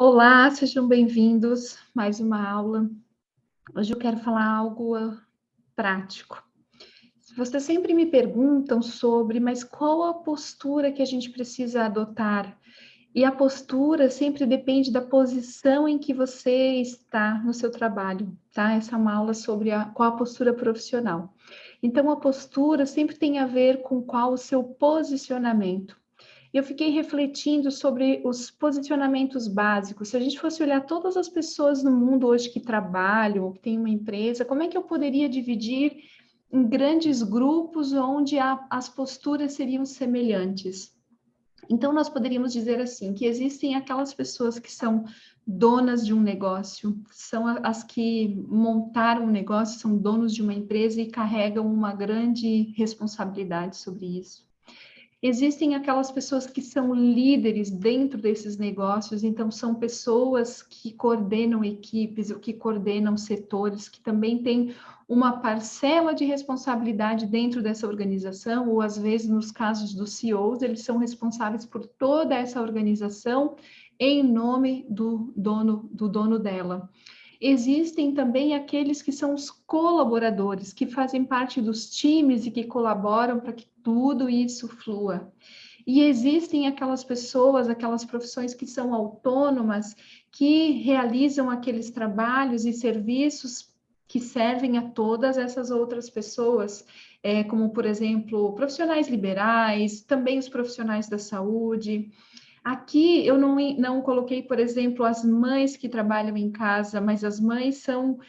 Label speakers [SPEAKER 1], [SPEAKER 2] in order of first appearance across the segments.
[SPEAKER 1] Olá, sejam bem-vindos. Mais uma aula. Hoje eu quero falar algo prático. Vocês sempre me perguntam sobre, mas qual a postura que a gente precisa adotar? E a postura sempre depende da posição em que você está no seu trabalho, tá? Essa é uma aula sobre qual a postura profissional. Então, a postura sempre tem a ver com qual o seu posicionamento. Eu fiquei refletindo sobre os posicionamentos básicos. Se a gente fosse olhar todas as pessoas no mundo hoje que trabalham, ou que têm uma empresa, como é que eu poderia dividir em grandes grupos onde as posturas seriam semelhantes? Então, nós poderíamos dizer assim, que existem aquelas pessoas que são donas de um negócio, são as que montaram um negócio, são donos de uma empresa e carregam uma grande responsabilidade sobre isso. Existem aquelas pessoas que são líderes dentro desses negócios, então são pessoas que coordenam equipes, ou que coordenam setores, que também têm uma parcela de responsabilidade dentro dessa organização, ou às vezes, nos casos dos CEOs, eles são responsáveis por toda essa organização em nome do dono dela. Existem também aqueles que são os colaboradores, que fazem parte dos times e que colaboram para que tudo isso flua. E existem aquelas pessoas, aquelas profissões que são autônomas, que realizam aqueles trabalhos e serviços que servem a todas essas outras pessoas, como, por exemplo, profissionais liberais, também os profissionais da saúde. Aqui eu não coloquei, por exemplo, as mães que trabalham em casa, mas as mães são,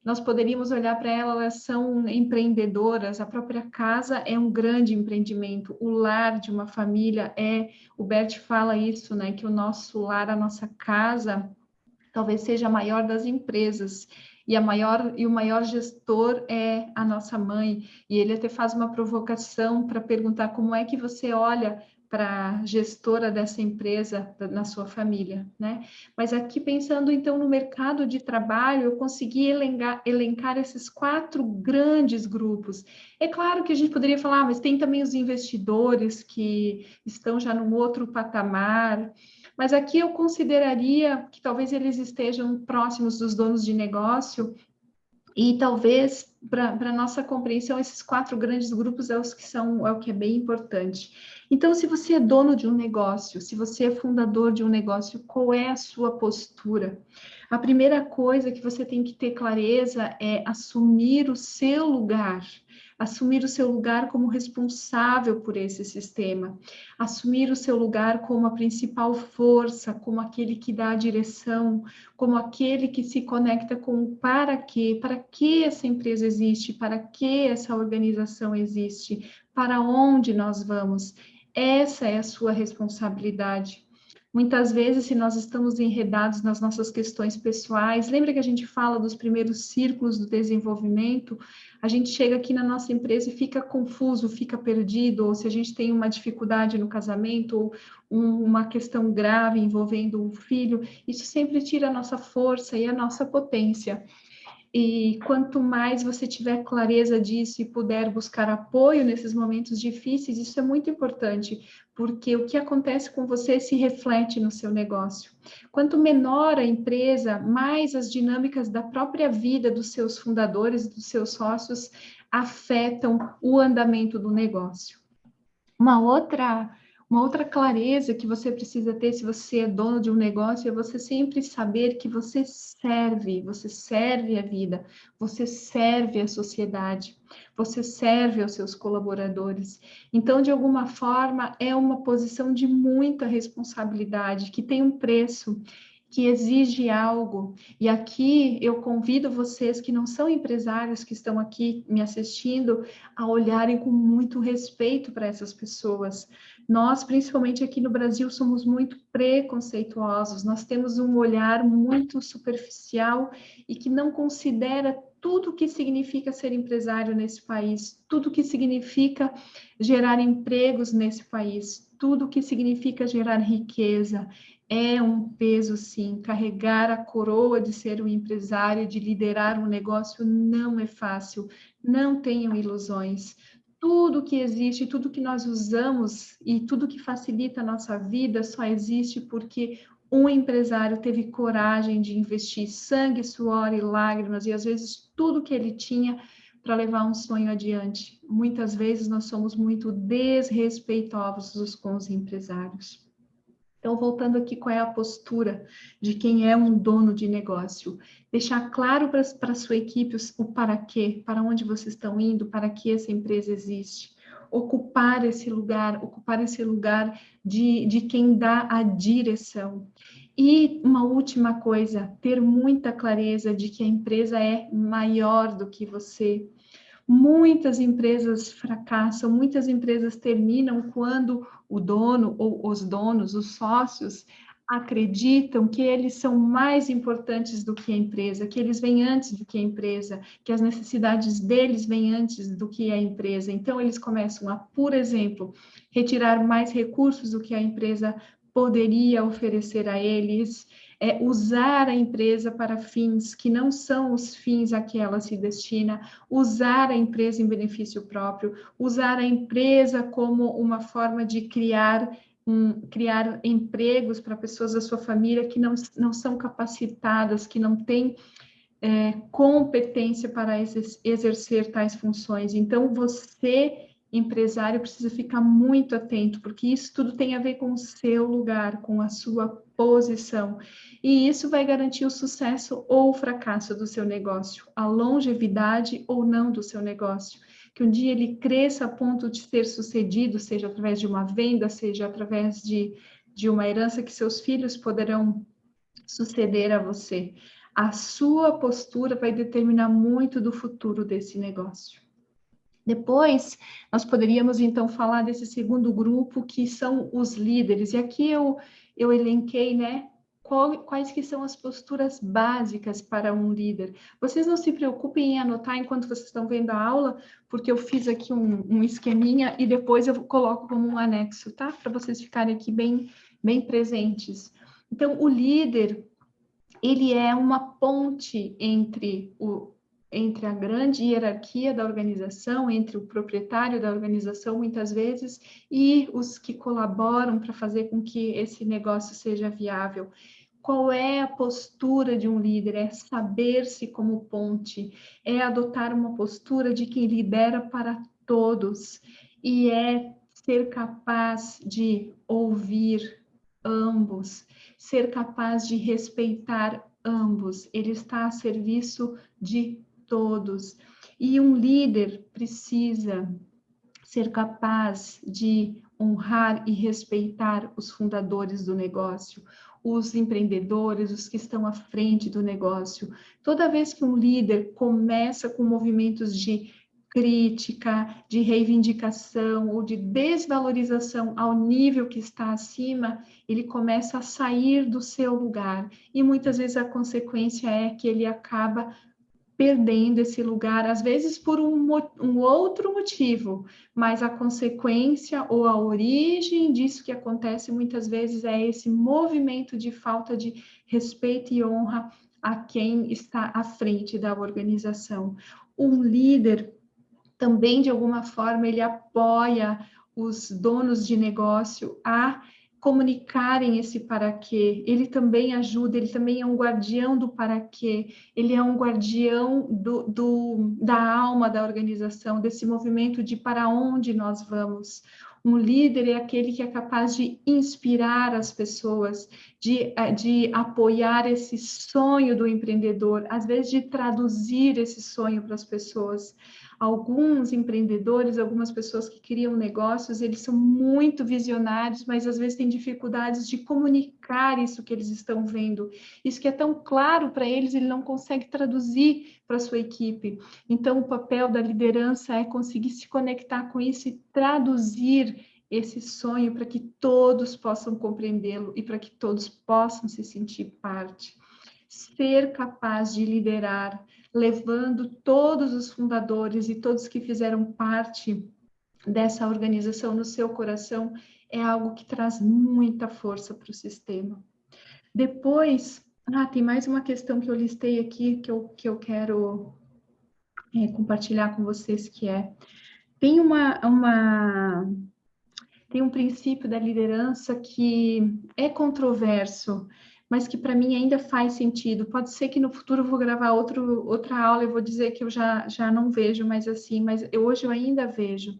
[SPEAKER 1] nós poderíamos olhar para elas, elas são empreendedoras, a própria casa é um grande empreendimento, o lar de uma família o Bert fala isso, né, que o nosso lar, a nossa casa, talvez seja a maior das empresas, e o maior gestor é a nossa mãe, e ele até faz uma provocação para perguntar como é que você olha para a gestora dessa empresa na sua família, né? Mas aqui pensando então no mercado de trabalho, eu consegui elencar esses 4 grandes grupos. É claro que a gente poderia falar, mas tem também os investidores que estão já num outro patamar, mas aqui eu consideraria que talvez eles estejam próximos dos donos de negócio e talvez para a nossa compreensão esses 4 grandes grupos é o que é bem importante. Então, se você é dono de um negócio, se você é fundador de um negócio, qual é a sua postura? A primeira coisa que você tem que ter clareza é assumir o seu lugar. Assumir o seu lugar como responsável por esse sistema, assumir o seu lugar como a principal força, como aquele que dá a direção, como aquele que se conecta com o para que essa empresa existe, para que essa organização existe, para onde nós vamos. Essa é a sua responsabilidade. Muitas vezes, se nós estamos enredados nas nossas questões pessoais, lembra que a gente fala dos primeiros círculos do desenvolvimento? A gente chega aqui na nossa empresa e fica confuso, fica perdido, ou se a gente tem uma dificuldade no casamento, ou uma questão grave envolvendo um filho, isso sempre tira a nossa força e a nossa potência. E quanto mais você tiver clareza disso e puder buscar apoio nesses momentos difíceis, isso é muito importante, porque o que acontece com você se reflete no seu negócio. Quanto menor a empresa, mais as dinâmicas da própria vida dos seus fundadores, dos seus sócios, afetam o andamento do negócio. Uma outra clareza que você precisa ter se você é dono de um negócio é você sempre saber que você serve a vida, você serve a sociedade, você serve aos seus colaboradores. Então, de alguma forma, é uma posição de muita responsabilidade, que tem um preço, que exige algo. E aqui eu convido vocês que não são empresários, que estão aqui me assistindo, a olharem com muito respeito para essas pessoas. Nós, principalmente aqui no Brasil, somos muito preconceituosos, nós temos um olhar muito superficial e que não considera tudo o que significa ser empresário nesse país, tudo o que significa gerar empregos nesse país, tudo o que significa gerar riqueza. É um peso, sim. Carregar a coroa de ser um empresário, de liderar um negócio, não é fácil. Não tenham ilusões. Tudo que existe, tudo que nós usamos e tudo que facilita a nossa vida só existe porque um empresário teve coragem de investir sangue, suor e lágrimas, e às vezes tudo que ele tinha para levar um sonho adiante. Muitas vezes nós somos muito desrespeitosos com os empresários. Então, voltando aqui, qual é a postura de quem é um dono de negócio? Deixar claro para a sua equipe o para quê, para onde vocês estão indo, para que essa empresa existe. Ocupar esse lugar de quem dá a direção. E uma última coisa, ter muita clareza de que a empresa é maior do que você. Muitas empresas fracassam, muitas empresas terminam quando o dono ou os donos, os sócios, acreditam que eles são mais importantes do que a empresa, que eles vêm antes do que a empresa, que as necessidades deles vêm antes do que a empresa. Então, eles começam a, por exemplo, retirar mais recursos do que a empresa poderia oferecer a eles, usar a empresa para fins que não são os fins a que ela se destina, usar a empresa em benefício próprio, usar a empresa como uma forma de criar empregos para pessoas da sua família que não são capacitadas, que não têm competência para exercer tais funções. Então, você, empresário, precisa ficar muito atento, porque isso tudo tem a ver com o seu lugar, com a sua posição. E isso vai garantir o sucesso ou o fracasso do seu negócio, a longevidade ou não do seu negócio. Que um dia ele cresça a ponto de ser sucedido, seja através de uma venda, seja através de uma herança que seus filhos poderão suceder a você. A sua postura vai determinar muito do futuro desse negócio. Depois, nós poderíamos, então, falar desse segundo grupo, que são os líderes. E aqui eu elenquei, né, quais que são as posturas básicas para um líder. Vocês não se preocupem em anotar enquanto vocês estão vendo a aula, porque eu fiz aqui um esqueminha e depois eu coloco como um anexo, tá? Para vocês ficarem aqui bem presentes. Então, o líder, ele é uma ponte entre a grande hierarquia da organização, entre o proprietário da organização, muitas vezes, e os que colaboram para fazer com que esse negócio seja viável. Qual é a postura de um líder? É saber-se como ponte, é adotar uma postura de quem lidera para todos, e é ser capaz de ouvir ambos, ser capaz de respeitar ambos, ele está a serviço de todos. E um líder precisa ser capaz de honrar e respeitar os fundadores do negócio, os empreendedores, os que estão à frente do negócio. Toda vez que um líder começa com movimentos de crítica, de reivindicação ou de desvalorização ao nível que está acima, ele começa a sair do seu lugar. E muitas vezes a consequência é que ele acaba perdendo esse lugar, às vezes por um outro motivo, mas a consequência ou a origem disso que acontece muitas vezes é esse movimento de falta de respeito e honra a quem está à frente da organização. Um líder também, de alguma forma, ele apoia os donos de negócio a comunicarem esse para quê. Ele também ajuda, ele também é um guardião do para quê, ele é um guardião da alma da organização, desse movimento de para onde nós vamos. Um líder é aquele que é capaz de inspirar as pessoas, de apoiar esse sonho do empreendedor, às vezes de traduzir esse sonho para as pessoas. Alguns empreendedores, algumas pessoas que criam negócios, eles são muito visionários, mas às vezes têm dificuldades de comunicar isso que eles estão vendo. Isso que é tão claro para eles, ele não consegue traduzir para a sua equipe. Então, o papel da liderança é conseguir se conectar com isso e traduzir esse sonho para que todos possam compreendê-lo e para que todos possam se sentir parte. Ser capaz de liderar, levando todos os fundadores e todos que fizeram parte dessa organização no seu coração, é algo que traz muita força para o sistema. Depois, tem mais uma questão que eu listei aqui, que eu quero compartilhar com vocês, que tem tem um princípio da liderança que é controverso, mas que para mim ainda faz sentido. Pode ser que no futuro eu vou gravar outra aula e vou dizer que eu já não vejo mais assim, mas hoje eu ainda vejo.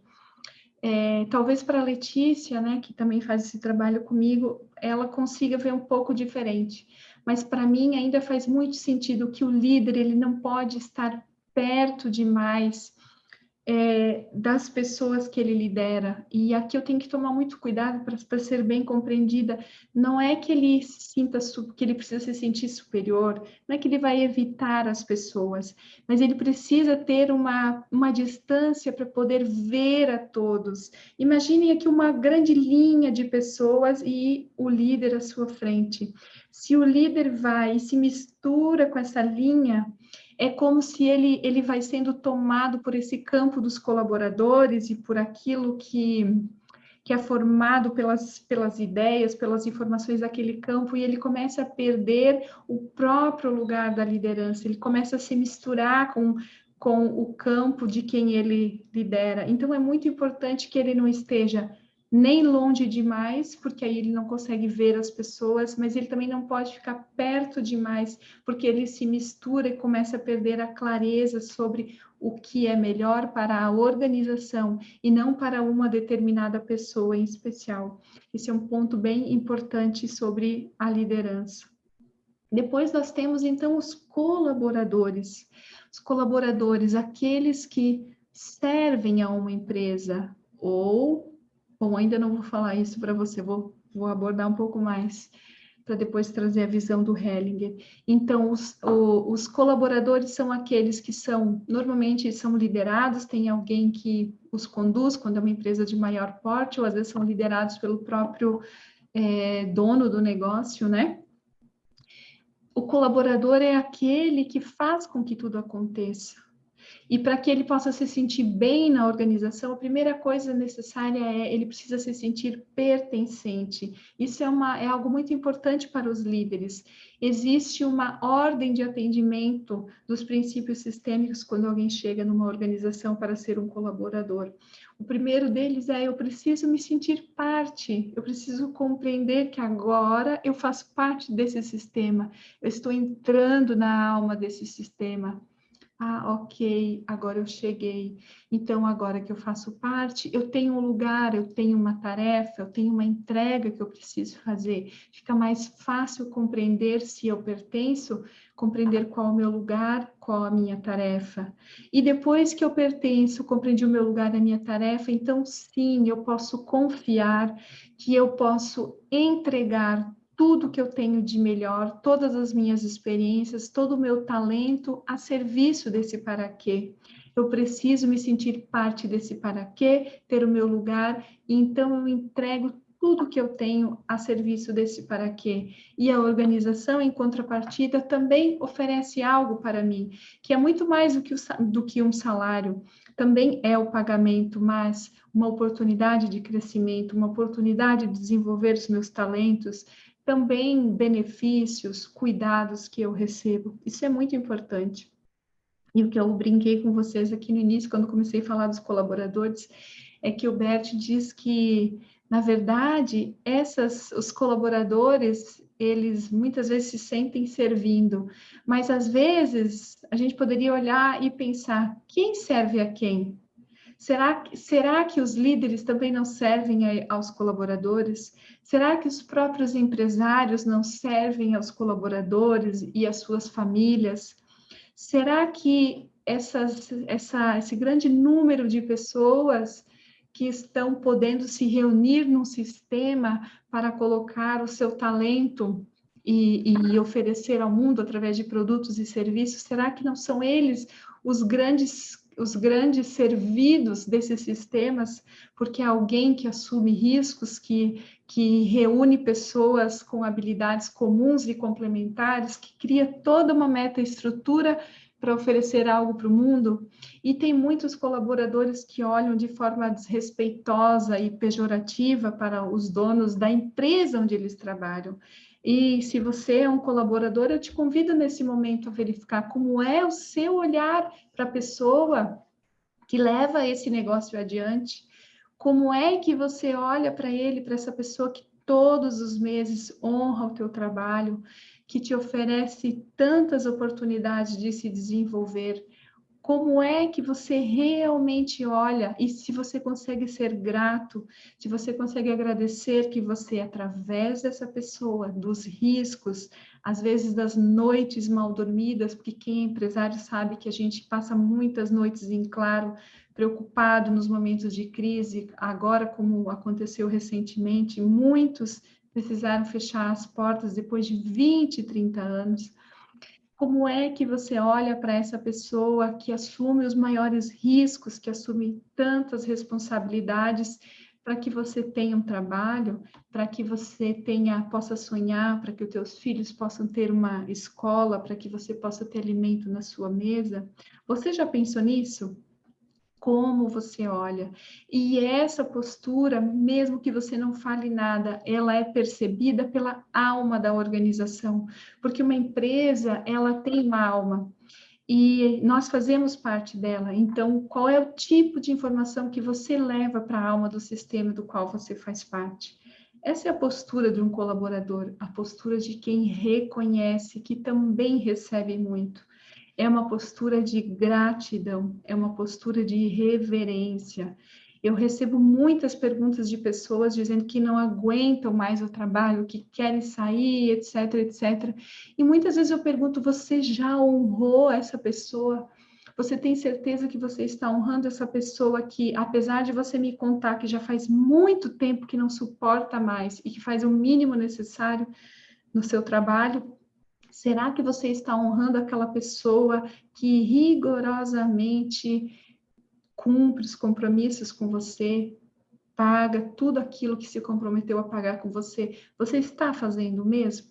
[SPEAKER 1] Talvez para a Letícia, né, que também faz esse trabalho comigo, ela consiga ver um pouco diferente. Mas para mim ainda faz muito sentido que o líder ele não pode estar perto demais das pessoas que ele lidera. E aqui eu tenho que tomar muito cuidado para ser bem compreendida. Não é que ele sinta que ele precisa se sentir superior, não é que ele vai evitar as pessoas, mas ele precisa ter uma distância para poder ver a todos. Imaginem aqui uma grande linha de pessoas e o líder à sua frente. Se o líder vai e se mistura com essa linha, é como se ele vai sendo tomado por esse campo dos colaboradores e por aquilo que é formado pelas ideias, pelas informações daquele campo, e ele começa a perder o próprio lugar da liderança, ele começa a se misturar com o campo de quem ele lidera. Então, é muito importante que ele não esteja nem longe demais, porque aí ele não consegue ver as pessoas, mas ele também não pode ficar perto demais, porque ele se mistura e começa a perder a clareza sobre o que é melhor para a organização e não para uma determinada pessoa em especial. Esse é um ponto bem importante sobre a liderança. Depois nós temos, então, os colaboradores. Os colaboradores, aqueles que servem a uma empresa ou... Bom, ainda não vou falar isso para você, vou abordar um pouco mais para depois trazer a visão do Hellinger. Então, os colaboradores são aqueles que normalmente são liderados, tem alguém que os conduz, quando é uma empresa de maior porte, ou às vezes são liderados pelo próprio dono do negócio, né? O colaborador é aquele que faz com que tudo aconteça. E para que ele possa se sentir bem na organização, a primeira coisa necessária ele precisa se sentir pertencente. Isso é algo muito importante para os líderes. Existe uma ordem de atendimento dos princípios sistêmicos quando alguém chega numa organização para ser um colaborador. O primeiro deles eu preciso me sentir parte, eu preciso compreender que agora eu faço parte desse sistema, eu estou entrando na alma desse sistema. Ah, ok, agora eu cheguei. Então, agora que eu faço parte, eu tenho um lugar, eu tenho uma tarefa, eu tenho uma entrega que eu preciso fazer. Fica mais fácil compreender se eu pertenço, compreender qual é o meu lugar, qual a minha tarefa. E depois que eu pertenço, compreendi o meu lugar e a minha tarefa, então sim, eu posso confiar que eu posso entregar tudo que eu tenho de melhor, todas as minhas experiências, todo o meu talento a serviço desse para quê. Eu preciso me sentir parte desse para quê, ter o meu lugar, e então eu entrego tudo que eu tenho a serviço desse para quê. E a organização, em contrapartida, também oferece algo para mim, que é muito mais do que um salário. Também é o pagamento, mas uma oportunidade de crescimento, uma oportunidade de desenvolver os meus talentos, também benefícios, cuidados que eu recebo. Isso é muito importante. E o que eu brinquei com vocês aqui no início, quando comecei a falar dos colaboradores, é que o Bert diz que, na verdade, os colaboradores, eles muitas vezes se sentem servindo, mas às vezes a gente poderia olhar e pensar, quem serve a quem? Será que os líderes também não servem aos colaboradores? Será que os próprios empresários não servem aos colaboradores e às suas famílias? Será que esse grande número de pessoas que estão podendo se reunir num sistema para colocar o seu talento e oferecer ao mundo através de produtos e serviços, será que não são eles os grandes servidos desses sistemas, porque é alguém que assume riscos, que reúne pessoas com habilidades comuns e complementares, que cria toda uma meta-estrutura para oferecer algo para o mundo? E tem muitos colaboradores que olham de forma desrespeitosa e pejorativa para os donos da empresa onde eles trabalham. E se você é um colaborador, eu te convido nesse momento a verificar como é o seu olhar para a pessoa que leva esse negócio adiante, Como é que você olha para ele, para essa pessoa que todos os meses honra o teu trabalho, que te oferece tantas oportunidades de se desenvolver? Como é que você realmente olha e se você consegue ser grato, se você consegue agradecer que você, através dessa pessoa, dos riscos, às vezes das noites mal dormidas, porque quem é empresário sabe que a gente passa muitas noites em claro, preocupado nos momentos de crise, agora como aconteceu recentemente, muitos precisaram fechar as portas depois de 20, 30 anos. Como é que você olha para essa pessoa que assume os maiores riscos, que assume tantas responsabilidades para que você tenha um trabalho, para que você possa sonhar, para que os teus filhos possam ter uma escola, para que você possa ter alimento na sua mesa? Você já pensou nisso? Como você olha. E essa postura, mesmo que você não fale nada, ela é percebida pela alma da organização, porque uma empresa, ela tem uma alma e nós fazemos parte dela. Então, qual é o tipo de informação que você leva para a alma do sistema do qual você faz parte? Essa é a postura de um colaborador, a postura de quem reconhece que também recebe muito. É uma postura de gratidão, é uma postura de reverência. Eu recebo muitas perguntas de pessoas dizendo que não aguentam mais o trabalho, que querem sair, etc, etc. E muitas vezes eu pergunto: você já honrou essa pessoa? Você tem certeza que você está honrando essa pessoa que, apesar de você me contar que já faz muito tempo que não suporta mais e que faz o mínimo necessário no seu trabalho, será que você está honrando aquela pessoa que rigorosamente cumpre os compromissos com você, paga tudo aquilo que se comprometeu a pagar com você? Você está fazendo o mesmo?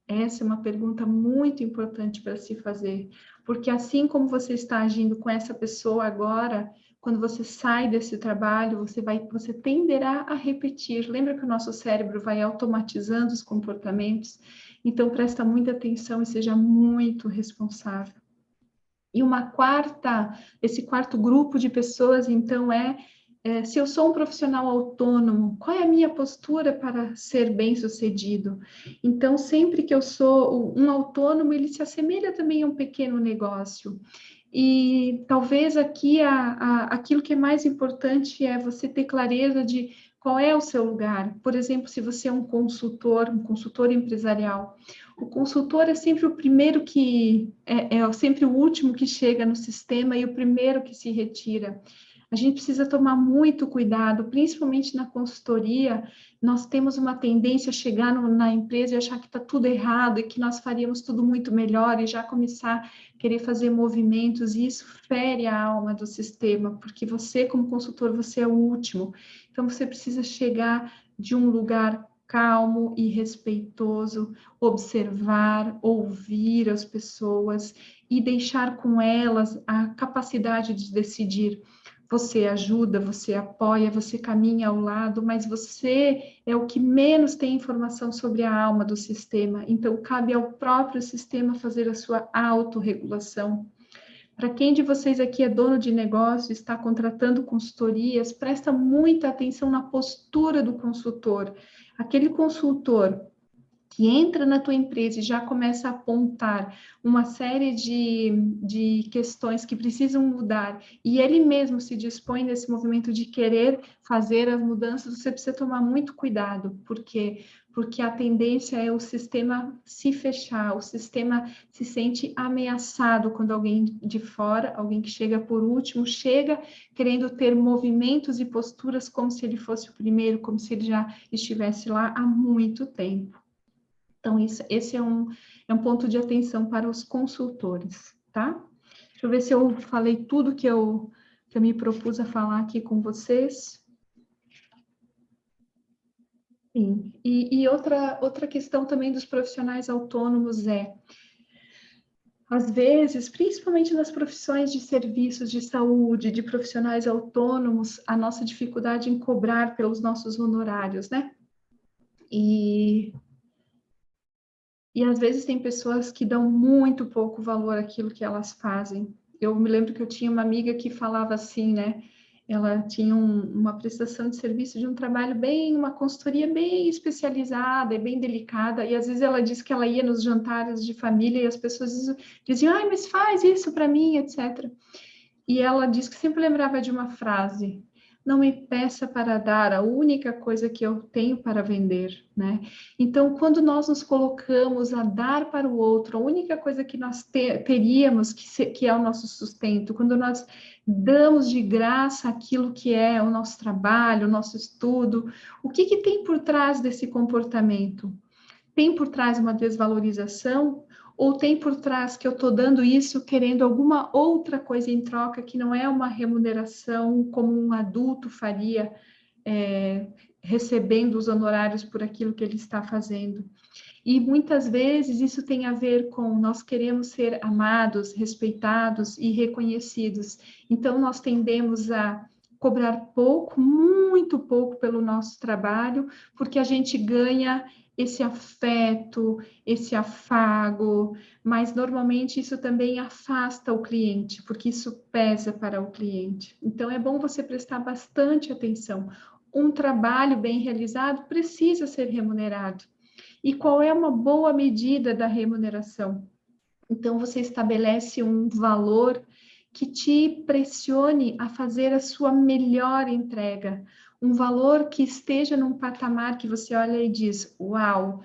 [SPEAKER 1] Essa é uma pergunta muito importante para se fazer, porque assim como você está agindo com essa pessoa agora, quando você sai desse trabalho, você tenderá a repetir. Lembra que o nosso cérebro vai automatizando os comportamentos? Então presta muita atenção e seja muito responsável. E esse quarto grupo de pessoas, então, se eu sou um profissional autônomo, qual é a minha postura para ser bem-sucedido? Então, sempre que eu sou um autônomo, ele se assemelha também a um pequeno negócio. E talvez aqui aquilo que é mais importante é você ter clareza de qual é o seu lugar. Por exemplo, se você é um consultor empresarial, o consultor é sempre o primeiro é sempre o último que chega no sistema e o primeiro que se retira. A gente precisa tomar muito cuidado, principalmente na consultoria. Nós temos uma tendência a chegar na empresa e achar que está tudo errado e que nós faríamos tudo muito melhor e já começar a querer fazer movimentos, e isso fere a alma do sistema, porque você, como consultor, você é o último. Então, você precisa chegar de um lugar calmo e respeitoso, observar, ouvir as pessoas e deixar com elas a capacidade de decidir. Você ajuda, você apoia, você caminha ao lado, mas você é o que menos tem informação sobre a alma do sistema. Então, cabe ao próprio sistema fazer a sua autorregulação. Para quem de vocês aqui é dono de negócio, está contratando consultorias, presta muita atenção na postura do consultor. Aquele consultor que entra na tua empresa e já começa a apontar uma série de questões que precisam mudar, e ele mesmo se dispõe nesse movimento de querer fazer as mudanças, você precisa tomar muito cuidado, porque a tendência é o sistema se fechar, o sistema se sente ameaçado quando alguém de fora, alguém que chega por último, chega querendo ter movimentos e posturas como se ele fosse o primeiro, como se ele já estivesse lá há muito tempo. Então, esse é um ponto de atenção para os consultores, tá? Deixa eu ver se eu falei tudo que eu me propus a falar aqui com vocês. Sim, e outra questão também dos profissionais autônomos às vezes, principalmente nas profissões de serviços de saúde, de profissionais autônomos, a nossa dificuldade em cobrar pelos nossos honorários, né? E às vezes tem pessoas que dão muito pouco valor àquilo que elas fazem. Eu me lembro que eu tinha uma amiga que falava assim, né? ela tinha uma prestação de serviço de um trabalho uma consultoria bem especializada e bem delicada, e às vezes ela disse que ela ia nos jantares de família e as pessoas diziam, ai, mas faz isso para mim, etc. E ela disse que sempre lembrava de uma frase: não me peça para dar a única coisa que eu tenho para vender, né? Então, quando nós nos colocamos a dar para o outro a única coisa que nós teríamos, que é o nosso sustento, quando nós damos de graça aquilo que é o nosso trabalho, o nosso estudo, o que tem por trás desse comportamento? Tem por trás uma desvalorização? Ou tem por trás que eu estou dando isso querendo alguma outra coisa em troca que não é uma remuneração como um adulto faria, recebendo os honorários por aquilo que ele está fazendo? E muitas vezes isso tem a ver com nós queremos ser amados, respeitados e reconhecidos. Então nós tendemos a cobrar pouco, muito pouco pelo nosso trabalho, porque a gente ganha esse afeto, esse afago, mas normalmente isso também afasta o cliente, porque isso pesa para o cliente. Então é bom você prestar bastante atenção. Um trabalho bem realizado precisa ser remunerado. E qual é uma boa medida da remuneração? Então, você estabelece um valor que te pressione a fazer a sua melhor entrega, um valor que esteja num patamar que você olha e diz: uau,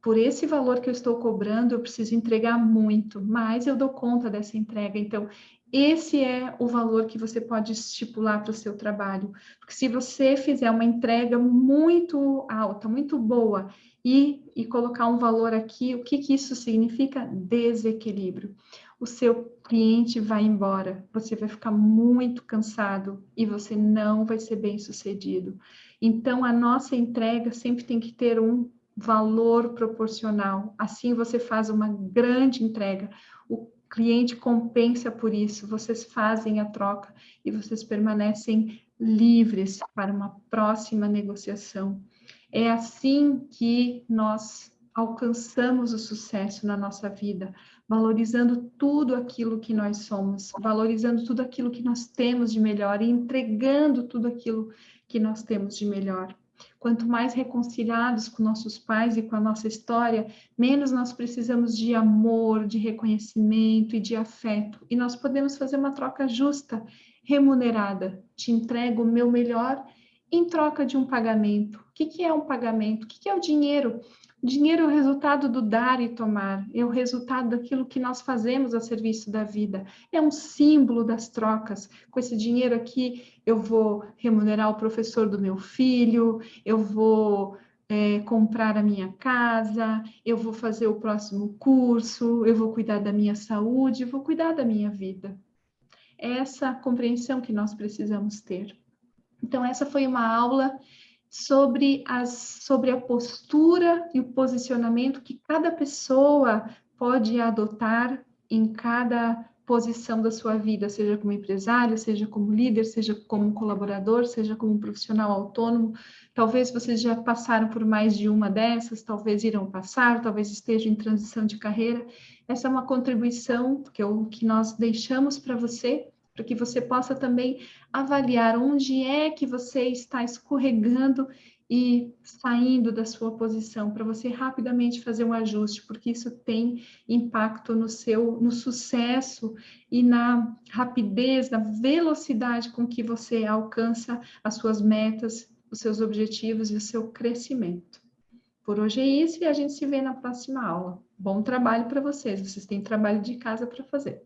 [SPEAKER 1] por esse valor que eu estou cobrando, eu preciso entregar muito, mas eu dou conta dessa entrega. Então, esse é o valor que você pode estipular para o seu trabalho. Porque se você fizer uma entrega muito alta, muito boa, e colocar um valor aqui, o que isso significa? Desequilíbrio. O seu cliente vai embora, você vai ficar muito cansado e você não vai ser bem sucedido. Então, a nossa entrega sempre tem que ter um valor proporcional. Assim você faz uma grande entrega. O cliente compensa por isso, vocês fazem a troca e vocês permanecem livres para uma próxima negociação. É assim que nós alcançamos o sucesso na nossa vida, valorizando tudo aquilo que nós somos, valorizando tudo aquilo que nós temos de melhor e entregando tudo aquilo que nós temos de melhor. Quanto mais reconciliados com nossos pais e com a nossa história, menos nós precisamos de amor, de reconhecimento e de afeto. E nós podemos fazer uma troca justa, remunerada. Te entrego o meu melhor em troca de um pagamento. O que é um pagamento? O que é o dinheiro? O dinheiro é o resultado do dar e tomar, é o resultado daquilo que nós fazemos a serviço da vida, é um símbolo das trocas. Com esse dinheiro aqui, eu vou remunerar o professor do meu filho, eu vou comprar a minha casa, eu vou fazer o próximo curso, eu vou cuidar da minha saúde, eu vou cuidar da minha vida. É essa compreensão que nós precisamos ter. Então, essa foi uma aula sobre a postura e o posicionamento que cada pessoa pode adotar em cada posição da sua vida, seja como empresário, seja como líder, seja como colaborador, seja como profissional autônomo. Talvez vocês já passaram por mais de uma dessas, talvez irão passar, talvez estejam em transição de carreira. Essa é uma contribuição que nós deixamos para você, para que você possa também avaliar onde é que você está escorregando e saindo da sua posição, para você rapidamente fazer um ajuste, porque isso tem impacto no sucesso e na rapidez, na velocidade com que você alcança as suas metas, os seus objetivos e o seu crescimento. Por hoje é isso e a gente se vê na próxima aula. Bom trabalho para vocês, vocês têm trabalho de casa para fazer.